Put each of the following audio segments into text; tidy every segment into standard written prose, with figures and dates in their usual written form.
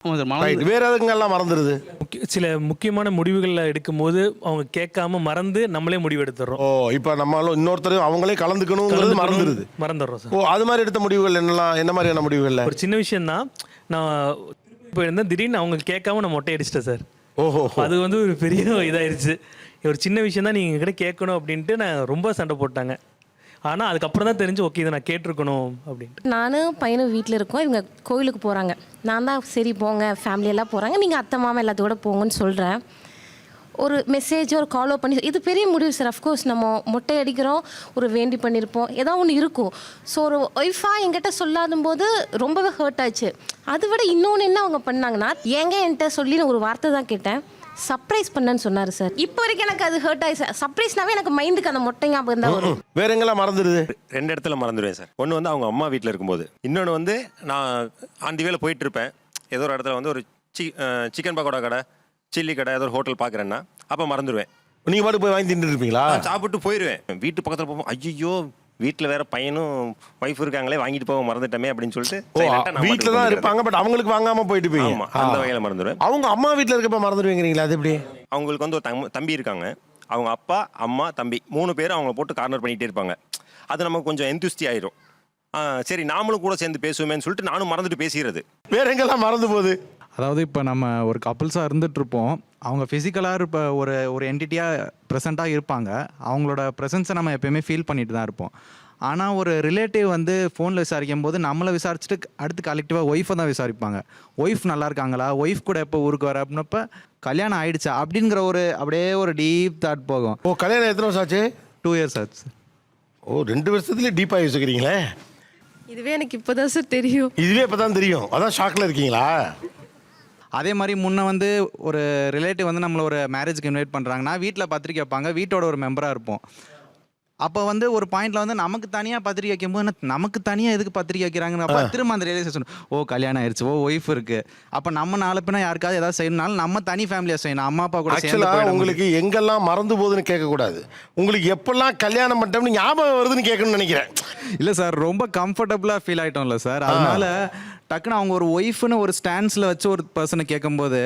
ஆமாம் sir. Right. வேற எதுங்கெல்லாம் மறந்துடுது? சில முக்கியமான முடிவுகளில் எடுக்கும்போது அவங்க கேட்காம மறந்து நம்மளே முடிவு எடுத்துடுறோம். ஓ, இப்போ நம்மளும் இன்னொருத்தரும் அவங்களே கலந்துக்கணுங்கிறது மறந்துடுது. மறந்துடுறோம் சார். ஓ, அது மாதிரி எடுத்த முடிவுகள் என்னெல்லாம், என்ன மாதிரியான முடிவுகள்? ஒரு சின்ன விஷயம் தான். நான் போயிருந்தேன், திடீர்னு அவங்க கேட்காம நான் மொட்டை அடிச்சிட்டேன் சார். ஓஹோ. அது வந்து ஒரு பெரிய இதாயிருச்சு. ஒரு சின்ன விஷயம் தான், நீங்கள் என்கிட்ட கேட்கணும் அப்படின்ட்டு நான் ரொம்ப சண்டை போட்டாங்க. ஆனால் அதுக்கப்புறம் தான் தெரிஞ்சு ஓகே இதை நான் கேட்டிருக்கணும் அப்படின்ட்டு. நானும் பையனும் வீட்டில் இருக்கோம். இவங்க கோயிலுக்கு போகிறாங்க. நான் தான் சரி போங்க, ஃபேமிலியெல்லாம் போகிறாங்க, நீங்கள் அத்தை மாமா எல்லாத்தோட போங்கன்னு சொல்கிறேன். ஒரு மெசேஜ் ஒரு ஃபாலோ பண்ணி, இது பெரிய முடிவு சார். அஃப்கோர்ஸ் நம்ம மொட்டை அடிக்கிறோம், ஒரு வேண்டி பண்ணியிருப்போம், ஏதோ ஒன்று இருக்கும். ஸோ ஒரு ஒய்ஃபாக என்கிட்ட சொல்லாதும் போது ரொம்பவே ஹர்ட் ஆச்சு. அதை விட இன்னொன்று என்ன அவங்க பண்ணாங்கன்னா, ஏங்க என்கிட்ட சொல்லி நான் ஒரு வார்த்தை தான் கேட்டேன், சர்ப்ரைஸ் பண்ணேன்னு சொன்னார் சார். இப்போ வரைக்கும் எனக்கு அது ஹர்ட் ஆயிடுச்சு. சர்ப்ரைஸ்னாவே எனக்கு மைண்டுக்கு அந்த மொட்டை ஞாபகம் தான் வரும். வேற எங்கெல்லாம் மறந்துடுது? 2 இடத்துல மறந்துடுவேன் சார். ஒன்று வந்து அவங்க அம்மா வீட்டில் இருக்கும்போது, இன்னொன்று வந்து நான் ஆண்டி வேலை போயிட்டு இருப்பேன். ஏதோ ஒரு இடத்துல வந்து ஒரு சிக்கன் பக்கோடா கடை, சில்லி கடை, ஏதோ ஒரு ஹோட்டல் பார்க்குறேன்னா அப்போ மறந்துடுவேன். நீங்க பாட்டு போய் வாங்கி தின்னு இருப்பீங்களா? சாப்பிட்டு போயிடுவேன். வீட்டு பக்கத்தில் போவோம், ஐயோ வீட்டில் வேற பையனும் ஒய்ஃப் இருக்காங்களே, வாங்கிட்டு போக மறந்துட்டோமே அப்படின்னு சொல்லிட்டு வீட்டில் தான் இருப்பாங்க, பட் அவங்களுக்கு வாங்காம போயிட்டு போய் அந்த வகையில் மறந்துடுவேன். அவங்க அம்மா வீட்டில் இருக்கப்ப மறந்துடுவீங்கிறீங்களா? அது எப்படி? அவங்களுக்கு வந்து ஒரு தம்பி இருக்காங்க. அவங்க அப்பா, அம்மா, தம்பி 3 பேரும் அவங்கள போட்டு கார்னர் பண்ணிகிட்டே இருப்பாங்க. அது நமக்கு கொஞ்சம் எந்தூஸ்தி ஆயிரும். சரி நாமளும் கூட சேர்ந்து பேசுவோமேன்னு சொல்லிட்டு நானும் மறந்துட்டு பேசிடுறது. வேற எங்கெல்லாம் மறந்து போகுது? அதாவது இப்போ நம்ம ஒரு கப்புள்ஸாக இருந்துகிட்ருப்போம். அவங்க ஃபிசிக்கலாக இப்போ ஒரு என்டிட்டியாக ப்ரெசண்ட்டாக இருப்பாங்க. அவங்களோட ப்ரெசன்ஸை நம்ம எப்போயுமே ஃபீல் பண்ணிட்டு தான் இருப்போம். ஆனால் ஒரு ரிலேட்டிவ் வந்து ஃபோனில் விசாரிக்கும் போது நம்மளை விசாரிச்சுட்டு அடுத்து கலெக்டிவாக ஒய்ஃபை தான் விசாரிப்பாங்க. ஒய்ஃப் நல்லா இருக்காங்களா, ஒய்ஃப் கூட எப்போ ஊருக்கு வர அப்படின்னப்ப கல்யாணம் ஆயிடுச்சா அப்படிங்கிற அப்படியே ஒரு டீப் தாட் போகும். ஓ, கல்யாணம் எத்தனை வருஷம் ஆச்சு? 2 years ஆச்சு. ஓ, 2 வருஷத்துலேயே டீப்பாக யோசிக்கிறீங்களே. இதுவே எனக்கு இப்போ தான் சார் தெரியும். இதுவே இப்போ தான் தெரியும், அதான் ஷாக்கில் இருக்கீங்களா? அதே மாதிரி முன்ன வந்து ஒரு ரிலேட்டிவ் வந்து நம்மளை ஒரு மேரேஜுக்கு இன்வைட் பண்ணுறாங்கன்னா வீட்டில் பத்திரிக்கை வைப்பாங்க, வீட்டோட ஒரு மெம்பராக இருப்போம். அப்போ வந்து ஒரு பாயிண்ட்ல வந்து நமக்கு தனியாக பத்திரிக்கை வைக்கும்போது நமக்கு தனியாக எதுக்கு பத்திரிக்கை வைக்கிறாங்கன்னு அப்போ திரும்ப அந்த ரியலைசேஷன், ஓ கல்யாணம் ஆயிடுச்சு, ஓ ஒய்ஃப் இருக்குது, அப்போ நம்ம நாலு பேனா யாருக்காவது ஏதாவது செய்யணும்னாலும் நம்ம தனி ஃபேமிலியாக செய்யணும், அம்மா அப்பா கூட. ஆக்சுவலாக உங்களுக்கு எங்கெல்லாம் மறந்து போகுதுன்னு கேட்கக்கூடாது, உங்களுக்கு எப்பெல்லாம் கல்யாணம் பண்ணிட்டோம்னு ஞாபகம் வருதுன்னு கேட்கணும்னு நினைக்கிறேன். இல்லை சார், ரொம்ப கம்ஃபர்டபுளாக ஃபீல் ஆகிட்டோம்ல சார், அதனால டக்குன்னு அவங்க ஒரு ஒய்ஃப்னு ஒரு ஸ்டாண்ட்ஸில் வச்சு ஒரு பர்சனை கேட்கும்போது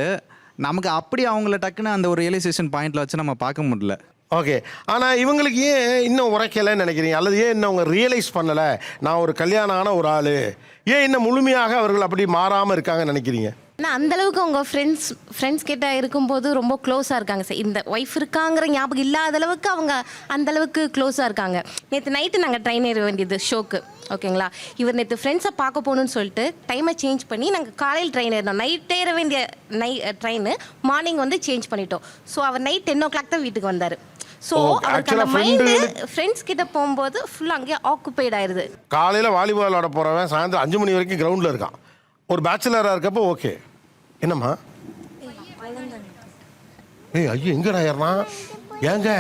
நமக்கு அப்படி அவங்கள டக்குன்னு அந்த ஒரு ரியலைசேஷன் பாயிண்ட்ல வச்சு நம்ம பார்க்க முடியல. ஓகே, ஆனால் இவங்களுக்கு ஏன் இன்னும் உரைக்கலைன்னு நினைக்கிறீங்க? அல்லது ஏன் இன்னும் அவங்க ரியலைஸ் பண்ணலை நான் ஒரு கல்யாணம் ஆன ஒரு ஆள்? ஏன் இன்னும் முழுமையாக அவர்கள் அப்படி மாறாமல் இருக்காங்கன்னு நினைக்கிறீங்க? ஆனால் அந்தளவுக்கு அவங்க ஃப்ரெண்ட்ஸ் கிட்ட இருக்கும்போது ரொம்ப க்ளோஸாக இருக்காங்க சார். இந்த ஒய்ஃப் இருக்காங்கிற ஞாபகம் இல்லாத அளவுக்கு அவங்க அந்தளவுக்கு க்ளோஸாக இருக்காங்க. நேற்று நைட்டு நாங்கள் ட்ரெயின் ஏற வேண்டியது ஷோக்கு, ஓகேங்களா. இவர் நேற்று ஃப்ரெண்ட்ஸை பார்க்க போகணுன்னு சொல்லிட்டு டைமை சேஞ்ச் பண்ணி நாங்கள் காலையில் ட்ரெயின் ஏறினோம். நைட் ஏற வேண்டிய ட்ரெயின் மார்னிங் வந்து சேஞ்ச் பண்ணிட்டோம். ஸோ அவர் நைட் 10 o'clock தான் வீட்டுக்கு வந்தார். ஸோ அவருக்கு அந்த மைண்டு ஃப்ரெண்ட்ஸ் கிட்ட போகும்போது ஃபுல்லாக அங்கேயே ஆக்குபைட் ஆயிடுது. காலையில் வாலிபால் விளாட போகிறவன் சாயந்தரம் 5 மணி வரைக்கும் கிரவுண்டில் இருக்கான். ஒரு பேச்சுலராக இருக்கப்போ ஓகே. என்னம்மா? ஏய் ஐயோ, எங்கடா ஏறனா? ஏங்க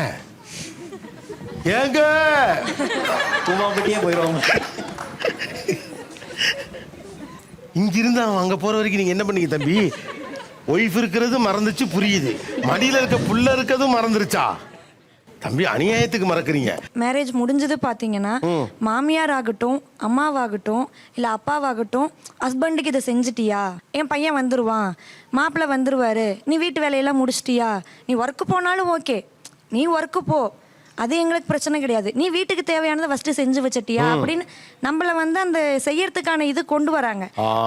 ஏங்க பூமாப்பட்டியே போயிடுவாங்க. இங்கிருந்து அவன் அங்கே போகிற வரைக்கும் நீங்கள் என்ன பண்ணீங்க தம்பி? ஒய்ஃப் இருக்கிறது மறந்துச்சு, புரியுது. மடியில் இருக்க புள்ள இருக்கிறதும் மறந்துருச்சா? தம்பி அநியாயத்துக்கு மறக்கிறீங்க. மேரேஜ் முடிஞ்சது பார்த்தீங்கன்னா மாமியார் ஆகட்டும், அம்மாவாகட்டும், இல்லை அப்பாவாகட்டும், ஹஸ்பண்டுக்கு இதை செஞ்சிட்டியா, என் பையன் வந்துடுவான், மாப்பிள்ளை வந்துடுவார், நீ வீட்டு வேலையெல்லாம் முடிச்சிட்டியா, நீ ஒர்க்கு போனாலும் ஓகே, நீ ஒர்க்கு போ, அது எங்களுக்கு பிரச்சனை கிடையாது, நீ வீட்டுக்கு தேவையானதை ஃபர்ஸ்ட் செஞ்சு வச்சிட்டியா அப்படின்னு நம்மள வந்து அந்த செய்யறதுக்கான இது கொண்டு வராங்க.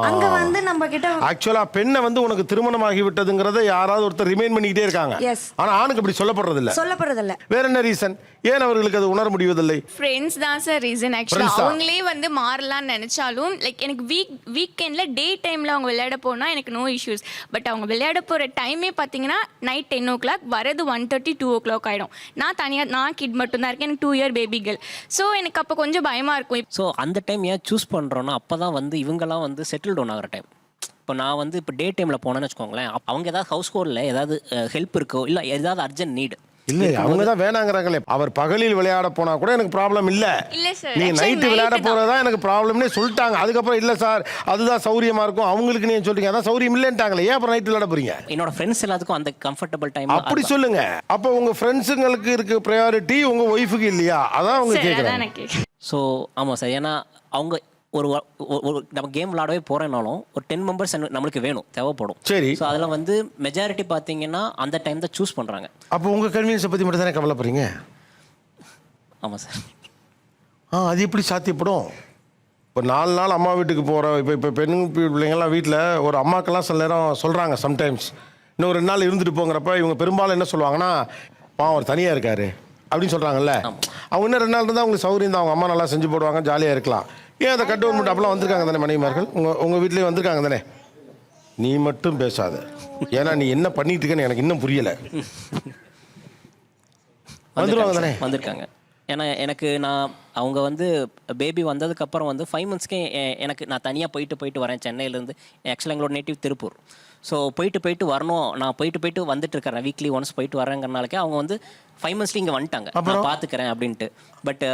அங்க வந்து நம்ம கிட்ட ஆக்சுவலா பெண்ணை வந்து உனக்கு திருமணம் ஆகி விட்டதுங்கிறத யாராவது ஒருத்தர் ரிமைண்ட் பண்ணிக்கிட்டே இருக்காங்க. ஆனா ஆணுக்கு அப்படி சொல்லப்படுறதில்ல. வேற என்ன ரீசன்? ஏன் அவர்களுக்கு அது உணர முடிவதில்லை? ஃப்ரெண்ட்ஸ் தான் சார் ரீசன். ஆக்சுவலா அவங்களே வந்து மாறலாம்னு நினைச்சாலும் லைக் எனக்கு வீக்கெண்ட்ல டே டைம்ல அவங்க விளையாட போனா எனக்கு நோ இஷ்யூஸ். பட் அவங்க விளையாட போற டைமே பாத்தீங்கன்னா நைட் 10 o'clock, வரது 1:30 2 o'clock ஆயிடும். நான் கிட் மட்டும் தான் இருக்கேன், எனக்கு 2 year பேபி கேர்ள். ஸோ எனக்கு அப்போ கொஞ்சம் பயமா இருக்கும். ஸோ அந்த டைம் ஏன் சூஸ் பண்றோம்னா அப்பதான் வந்து இவங்கெல்லாம் வந்து செட்டில் டவுன் ஆகிற டைம். இப்போ நான் வந்து இப்போ டே டைம்ல போனேன்னு வச்சுக்கோங்களேன், அவங்க ஏதாவது ஹவுஸ் ஹோல்டில் ஏதாவது ஹெல்ப் இருக்கோ இல்லை ஏதாவது அர்ஜென்ட் நீட் இல்ல, அவங்க தான் வேணாங்கறாங்களே. அவர் பகலில் விளையாட போனா கூட எனக்கு ப்ராப்ளம் இல்ல, நீ நைட்டு விளையாட போறதா எனக்கு ப்ராப்ளம்னே சொல்லிட்டாங்க. அதுக்கப்புறம் இல்ல சார் அதுதான் சௌரியமா இருக்கும் அவங்களுக்கு, நீங்க சொல்றீங்க அதான் சௌரியம் இல்லன்ட்டாங்களே, ஏன் அப்புறம் நைட் விளையாட போறீங்க? என்னோட ஃப்ரெண்ட்ஸ் எல்லாத்துக்கும் அந்த கம்ஃபர்டபுள் டைம் அப்படி சொல்லுங்க. அப்போ உங்க ஃப்ரெண்ட்ஸுங்களுக்கு இருக்கு ப்ரையாரிட்டி, உங்க ஒய்ஃபுக்கு இல்லையா? அதான் அவங்க கேக்குறாங்க. ஸோ ஆமாம் சார், ஏன்னா அவங்க ஒரு நம்ம கேம் விளாடவே போகிறேன்னாலும் ஒரு 10 மெம்பர்ஸ் நம்மளுக்கு வேணும், தேவைப்படும். சரி. ஸோ அதில் வந்து மெஜாரிட்டி பார்த்தீங்கன்னா அந்த டைம் தான் சூஸ் பண்ணுறாங்க. அப்போ உங்கள் கன்வீனியன்ஸை பற்றி மட்டும் தானே கவலைப்படுறீங்க? ஆமாம் சார். அது எப்படி சாத்தியப்படும்? இப்போ 4 நாள் அம்மா வீட்டுக்கு போகிற இப்போ பெண் பிள்ளைங்கள்லாம் வீட்டில் ஒரு அம்மாக்கெல்லாம் சில நேரம் சொல்கிறாங்க சம்டைம்ஸ், இன்னும் 2 நாள் இருந்துட்டு போங்கிறப்ப இவங்க பெரும்பாலும் என்ன சொல்லுவாங்கன்னா, அவர் தனியாக இருக்காரு அப்படின்னு சொல்கிறாங்கல்ல. அவங்க இன்னும் 2 நாள் இருந்தால் அவங்களுக்கு சௌகரியம் தான், அவங்க அம்மா நல்லா செஞ்சு போடுவாங்க, ஜாலியாக இருக்கலாம். ஏன் அதை கட்டவுன்மெண்ட் அப்பெல்லாம் வந்திருக்காங்க தானே மனைவிமார்கள்? உங்கள் வீட்லேயே வந்திருக்காங்க தானே? நீ மட்டும் பேசாத, ஏன்னா நீ என்ன பண்ணிட்டு இருக்கேன்னு எனக்கு இன்னும் புரியலை. வந்துருவாங்க தானே? வந்திருக்காங்க. ஏன்னா எனக்கு அவங்க வந்து பேபி வந்ததுக்கப்புறம் வந்து 5 மந்த்ஸ்க்கே எனக்கு நான் தனியாக போயிட்டு வரேன் சென்னையிலேருந்து. ஆக்சுவலாக எங்களோட நேட்டிவ் திருப்பூர். ஸோ போயிட்டு வரணும், நான் போயிட்டு வந்துட்டு இருக்கிறேன், வீக்லி ஒன்ஸ் போயிட்டு வரேங்கிறனாலக்கே அவங்க வந்து 5 மந்த்ஸ்ல இங்கே வந்துட்டாங்க, நான் பார்த்துக்கிறேன் அப்படின்ட்டு. பட்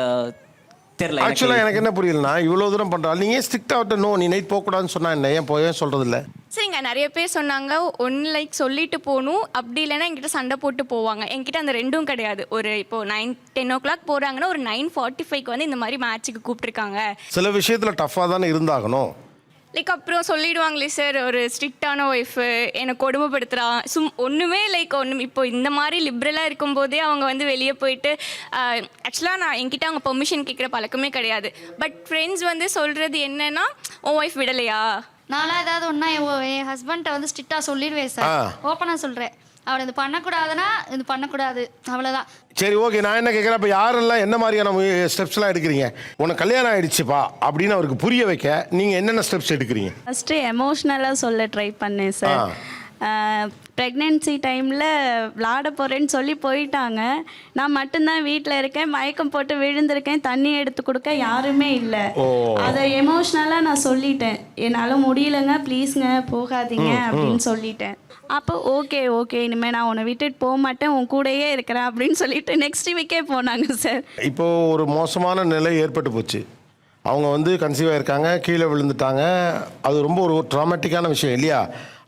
தெரியல. ஆக்சுவலாக எனக்கு என்ன புரியலன்னா, இவ்வளோ தூரம் பண்ணுறாள், நீங்கள் ஸ்ட்ரிக்ட் ஆகிட்ட நோ நீ நைட் போகக்கூடாதுன்னு சொன்னா என்ன, ஏன் போய் சொல்கிறது இல்லை? சரிங்க, நிறைய பேர் சொன்னாங்க ஒன்று லைக் சொல்லிட்டு போகணும், அப்படி இல்லைன்னா என்கிட்ட சண்டை போட்டு போவாங்க. என்கிட்ட அந்த ரெண்டும் கிடையாது. ஒரு இப்போ 9-10 o'clock போகிறாங்கன்னா ஒரு 9:45 வந்து இந்த மாதிரி மேட்ச்சுக்கு கூப்பிட்டுருக்காங்க. சில விஷயத்தில் டஃப்பாக தானே இருந்தாகணும். லைக் அப்புறம் சொல்லிடுவாங்களே சார், ஒரு ஸ்ட்ரிக்டான ஒய்ஃபு என்னை கொடுமைப்படுத்துகிறான் ஒன்றுமே லைக் இப்போ இந்த மாதிரி லிப்ரலாக இருக்கும்போதே அவங்க வந்து வெளியே போயிட்டு ஆக்சுவலாக நான் என்கிட்ட அவங்க பெர்மிஷன் கேட்குற பழக்கமே கிடையாது. பட் ஃப்ரெண்ட்ஸ் வந்து சொல்கிறது என்னன்னா, உன் ஒய்ஃப் விடலையா? நான்லாம் ஏதாவது ஒன்றா என் ஹஸ்பண்ட்டை வந்து ஸ்ட்ரிக்டாக சொல்லிடுவேன் சார், ஓப்பனாக சொல்கிறேன். அவளை இது பண்ணக்கூடாதுன்னா இது பண்ணக்கூடாது, அவ்வளோதான். சரி, ஓகே. நான் என்ன கேட்குறேன், இப்போ யாரெல்லாம் என்ன மாதிரியான ஸ்டெப்ஸ்லாம் எடுக்கிறீங்க? உனக்கு கல்யாணம் ஆகிடுச்சுப்பா அப்படின்னு அவருக்கு புரிய வைக்க நீங்கள் என்னென்ன ஸ்டெப்ஸ் எடுக்கிறீங்க? ஃபஸ்ட்டு எமோஷ்னலாக சொல்ல ட்ரை பண்ணேன் சார். ப்ரெக்னென்சி டைமில் விளாட போகிறேன்னு சொல்லி போயிட்டாங்க. நான் மட்டும்தான் வீட்டில் இருக்கேன், மயக்கம் போட்டு விழுந்திருக்கேன், தண்ணி எடுத்து கொடுக்க யாருமே இல்லை. அதை எமோஷ்னலாக நான் சொல்லிட்டேன், என்னால் முடியலைங்க, ப்ளீஸுங்க போகாதீங்க அப்படின்னு சொல்லிட்டேன். அப்போ ஓகே இனிமேல் நான் உன்னை விட்டுட்டு போக மாட்டேன், உன் கூடயே இருக்கிறேன் அப்படின்னு சொல்லிட்டு நெக்ஸ்ட் வீக்கே போனாங்க சார். இப்போது ஒரு மோசமான நிலை ஏற்பட்டு போச்சு, அவங்க வந்து கன்சீவ் ஆகிருக்காங்க, கீழே விழுந்துட்டாங்க, அது ரொம்ப ஒரு ட்ராமேட்டிக்கான விஷயம் இல்லையா?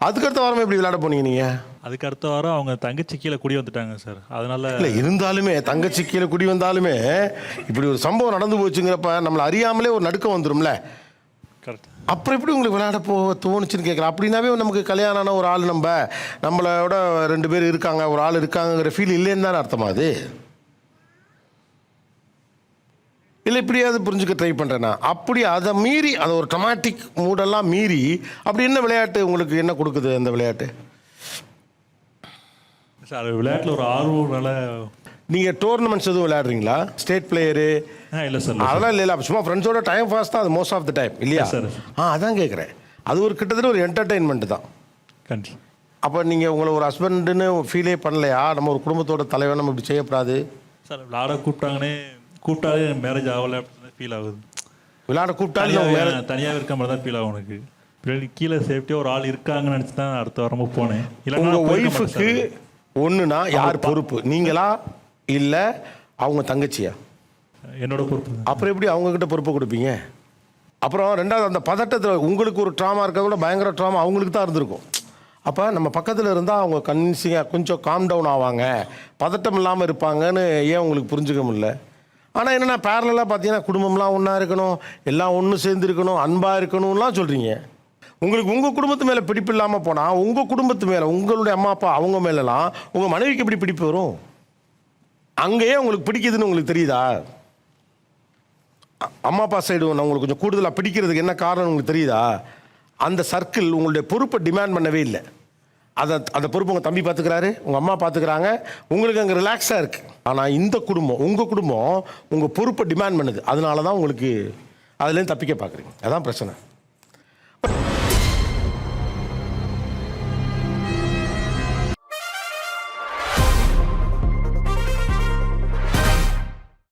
அதுக்கடுத்த வாரம் எப்படி விளையாட போனீங்க நீங்கள்? அதுக்கு அடுத்த வாரம் அவங்க தங்கச்சி கீழே குடி வந்துட்டாங்க சார். அதனால இல்லை, இருந்தாலுமே தங்கச்சி கீழே குடி வந்தாலுமே இப்படி ஒரு சம்பவம் நடந்து போச்சுங்கிறப்ப நம்மளை அறியாமலே ஒரு நடுக்கம் வந்துடும்ல. கரெக்ட். அப்புறம் எப்படி உங்களுக்கு விளையாட தோணுச்சுன்னு கேட்குறேன். அப்படின்னாவே நமக்கு கல்யாணம் ஆன ஒரு ஆள் நம்மளோட 2 பேர் இருக்காங்க, ஒரு ஆள் இருக்காங்கிற ஃபீல் இல்லைன்னு தானே அர்த்தமா? அது இல்லை, இப்படியாவது புரிஞ்சுக்க ட்ரை பண்ணுறேன்னா. அப்படி அதை மீறி, அதை ஒரு ட்ரமாட்டிக் மூடெல்லாம் மீறி அப்படி என்ன விளையாட்டு உங்களுக்கு என்ன கொடுக்குது அந்த விளையாட்டு? சார் விளையாட்டில் ஒரு ஆர்வம்னால. நீங்கள் டோர்னமெண்ட்ஸ் எதுவும் விளையாடுறீங்களா? State player? இல்லை சார். அதெல்லாம் இல்லை, சும்மா ஃப்ரெண்ட்ஸோட டைம் பாஸ் தான் அது மோஸ்ட் ஆஃப் த டைம் இல்லையா? சார். அதான் கேட்குறேன். அது ஒரு கிட்டத்தட்ட ஒரு என்டர்டெயின்மெண்ட் தான். கண்டிப்பாக. அப்போ நீங்கள் உங்களை ஒரு ஹஸ்பண்டுன்னு ஃபீலே பண்ணலையா? நம்ம ஒரு குடும்பத்தோட தலைவன், நம்ம இப்படி செய்யக்கூடாது சார். விளையாட கூப்பிட்டாலே மேரேஜ் ஆகலை அப்படின்னு ஃபீல் ஆகுது. விளையாட கூப்பிட்டாலே தனியாக இருக்க மாதிரி தான் ஃபீல் ஆகும் எனக்கு. பின்னாடி கீழே சேஃப்டியாக ஒரு ஆள் இருக்காங்கன்னு நினச்சி தான் அடுத்த வாரமும் போனேன். இல்லை, உங்கள் ஒய்ஃபுக்கு ஒன்றுனா யார் பொறுப்பு? நீங்களா இல்லை அவங்க தங்கச்சியா? என்னோட பொறுப்பு. அப்புறம் எப்படி அவங்கக்கிட்ட பொறுப்பு கொடுப்பீங்க? அப்புறம் ரெண்டாவது, அந்த பதட்டத்தில் உங்களுக்கு ஒரு ட்ராமா இருக்க கூட பயங்கர ட்ராமா அவங்களுக்கு தான் இருந்திருக்கும். அப்போ நம்ம பக்கத்தில் இருந்தால் அவங்க கன்வின்சிங்காக கொஞ்சம் காம் டவுன் ஆவாங்க, பதட்டம் இல்லாமல் இருப்பாங்கன்னு ஏன் உங்களுக்கு புரிஞ்சுக்க முடியல? ஆனால் என்னென்னா பேரலாக பார்த்தீங்கன்னா குடும்பம்லாம் ஒன்றா இருக்கணும், எல்லாம் ஒன்று சேர்ந்து இருக்கணும், அன்பாக இருக்கணும்லாம் சொல்கிறீங்க. உங்களுக்கு உங்கள் குடும்பத்து மேலே பிடிப்பு இல்லாமல் போனால் உங்கள் குடும்பத்து மேலே, உங்களுடைய அம்மா அப்பா அவங்க மேலெலாம் உங்கள் மனைவிக்கு எப்படி பிடிப்பு வரும்? அங்கேயே உங்களுக்கு பிடிக்குதுன்னு உங்களுக்கு தெரியுதா? அம்மா அப்பா சைடு உங்களுக்கு கொஞ்சம் கூடுதலாக பிடிக்கிறதுக்கு என்ன காரணம் உங்களுக்கு தெரியுதா? அந்த சர்க்கிள் உங்களுடைய பொறுப்பை டிமாண்ட் பண்ணவே இல்லை. அந்த பொறுப்பு உங்கள் தம்பி பார்த்துக்கிறாரு, உங்கள் அம்மா பார்த்துக்கிறாங்க, உங்களுக்கு அங்கே ரிலாக்ஸாக இருக்குது. ஆனால் இந்த குடும்பம், உங்கள் குடும்பம் உங்கள் பொறுப்பை டிமாண்ட் பண்ணுது. அதனால தான் உங்களுக்கு அதுலேருந்து தப்பிக்க பார்க்குறீங்க. அதான் பிரச்சனை.